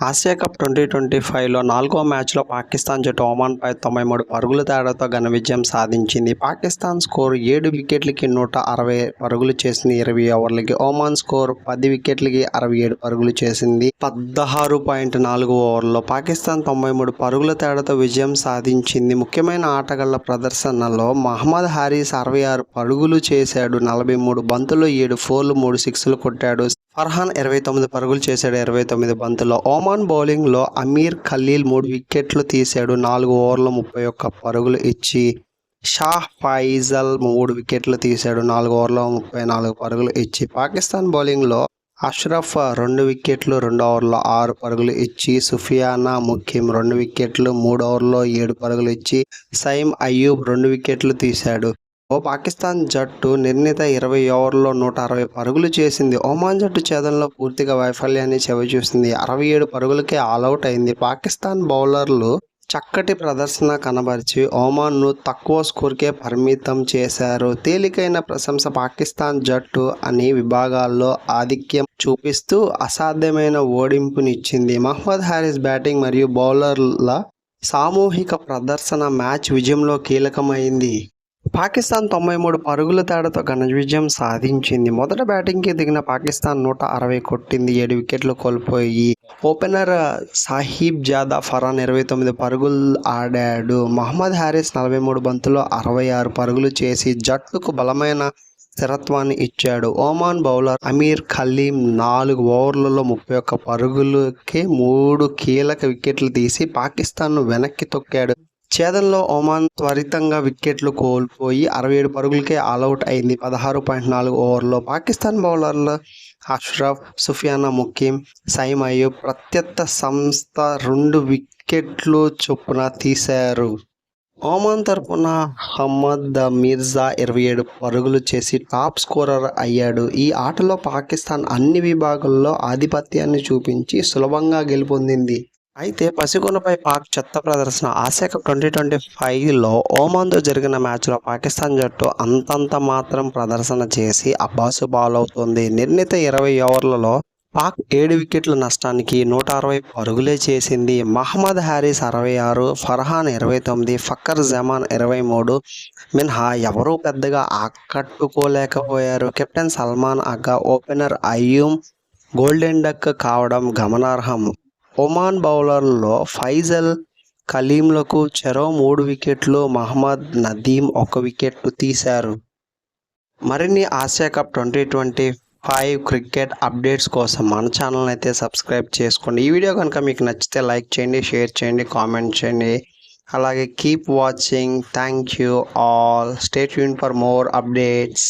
Asia cup 2025లో 4వ మ్యాచ్లో పాకిస్తాన్ జట్టు ఒమాన్పై 93 పరుగుల తేడాతో ఘన విజయం సాధించింది. పాకిస్తాన్ స్కోరు 7 వికెట్లకి 160 పరుగులు చేసింది 20 ఓవర్లకి. ఒమాన్ స్కోరు 10 వికెట్లకి 67 పరుగులు చేసింది 16.4 ఓవర్లలో. పాకిస్తాన్ 93 పరుగుల తేడాతో విజయం సాధించింది. ముఖ్యమైన ఆటగాళ్ల ప్రదర్శనలో మహమ్మద్ హారిస్ 66 పరుగులు చేశాడు. 43 బంతుల్లో 7 ఫోర్లు 3 సిక్స్లు కొట్టాడు. ఫర్హాన్ 29 పరుగులు చేశాడు 29 బంతుల్లో. ఒమాన్ బౌలింగ్లో అమీర్ ఖలీల్ 3 వికెట్లు తీశాడు. 4 ఓవర్లలో 31 పరుగులు ఇచ్చి షాహ్ ఫైజల్ 3 వికెట్లు తీశాడు. 4 ఓవర్లలో 34 పరుగులు ఇచ్చి. పాకిస్తాన్ బౌలింగ్లో అష్రఫ్ 2 వికెట్లు 2 ఓవర్లలో 6 పరుగులు ఇచ్చి సుఫియానా ముఖీం 2 వికెట్లు 3 ఓవర్లలో 7 పరుగులు ఇచ్చి సైమ్ అయ్యూబ్ 2 వికెట్లు తీశాడు. పాకిస్తాన్ జట్టు నిర్ణీత 20 ఓవర్లలో 160 పరుగులు చేసింది. ఒమాన్ జట్టు ఛేదనలో పూర్తిగా వైఫల్యాన్ని చవిచూసింది. 67 పరుగులకే ఆలౌట్ అయింది. పాకిస్తాన్ బౌలర్లు చక్కటి ప్రదర్శన కనబరిచి ఒమాన్ను తక్కువ స్కోర్కే పరిమితం చేశారు. తేలికైన ప్రశంస పాకిస్తాన్ జట్టు అన్ని విభాగాల్లో ఆధిక్యం చూపిస్తూ అసాధ్యమైన ఓడింపునిచ్చింది. మహమ్మద్ హారిస్ బ్యాటింగ్ మరియు బౌలర్ల సామూహిక ప్రదర్శన మ్యాచ్ విజయంలో కీలకమైంది. పాకిస్తాన్ 93 పరుగుల తేడాతో ఘన విజయం సాధించింది. మొదట బ్యాటింగ్కి దిగిన పాకిస్తాన్ 160 కొట్టింది. 7 వికెట్లు కోల్పోయి ఓపెనర్ సాహిబ్ జాదా ఫర్హాన్ 29 పరుగులు ఆడాడు. మహమ్మద్ హారిస్ 43 బంతుల్లో 66 పరుగులు చేసి జట్టుకు బలమైన స్థిరత్వాన్ని ఇచ్చాడు. ఒమాన్ బౌలర్ అమీర్ ఖలీం 4 ఓవర్లలో 31 పరుగులకి 3 కీలక వికెట్లు తీసి పాకిస్తాన్ను వెనక్కి తొక్కాడు. ఛేదనలో ఒమాన్ త్వరితంగా వికెట్లు కోల్పోయి 67 పరుగులకే ఆలౌట్ అయింది 16.4 ఓవర్లో. పాకిస్తాన్ బౌలర్లు అష్రఫ్, సుఫియానా ముఖీం, సైమ్ అయ్యూబ్ ప్రత్యర్థి సంస్థ 2 వికెట్లు చొప్పున తీశారు. ఒమాన్ తరపున హమ్మద్ మిర్జా 27 పరుగులు చేసి టాప్ స్కోరర్ అయ్యాడు. ఈ ఆటలో పాకిస్తాన్ అన్ని విభాగాల్లో ఆధిపత్యాన్ని చూపించి సులభంగా గెలుపొందింది. అయితే పసిగొనపై పాక్ చెత్త ప్రదర్శన. ఆసియా కప్ 2025లో ఒమాన్తో జరిగిన మ్యాచ్లో పాకిస్తాన్ జట్టు అంతంత మాత్రం ప్రదర్శన చేసి అబాసుపాలవుతోంది. నిర్ణీత 20 ఓవర్లలో పాక్ 7 వికెట్ల నష్టానికి 160 పరుగులే చేసింది. మహమ్మద్ హారిస్ 66, ఫర్హాన్ 29, ఫకర్ జమాన్ 23 మినహా ఎవరూ పెద్దగా ఆకట్టుకోలేకపోయారు. కెప్టెన్ సల్మాన్ అగా, ఓపెనర్ అయ్యూమ్ గోల్డెన్ డక్ కావడం గమనార్హం. ఒమాన్ బౌలర్లలో ఫైజల్, కలీంలకు చెరో 3 వికెట్లు, మహమ్మద్ నదీం 1 వికెట్ తీశారు. మరిన్ని ఆసియా కప్ 2025 క్రికెట్ అప్డేట్స్ కోసం మన ఛానల్ అయితే సబ్స్క్రైబ్ చేసుకోండి. ఈ వీడియో కనుక మీకు నచ్చితే లైక్ చేయండి, షేర్ చేయండి, కామెంట్ చేయండి. అలాగే keep watching. Thank you all. Stay tune for more updates.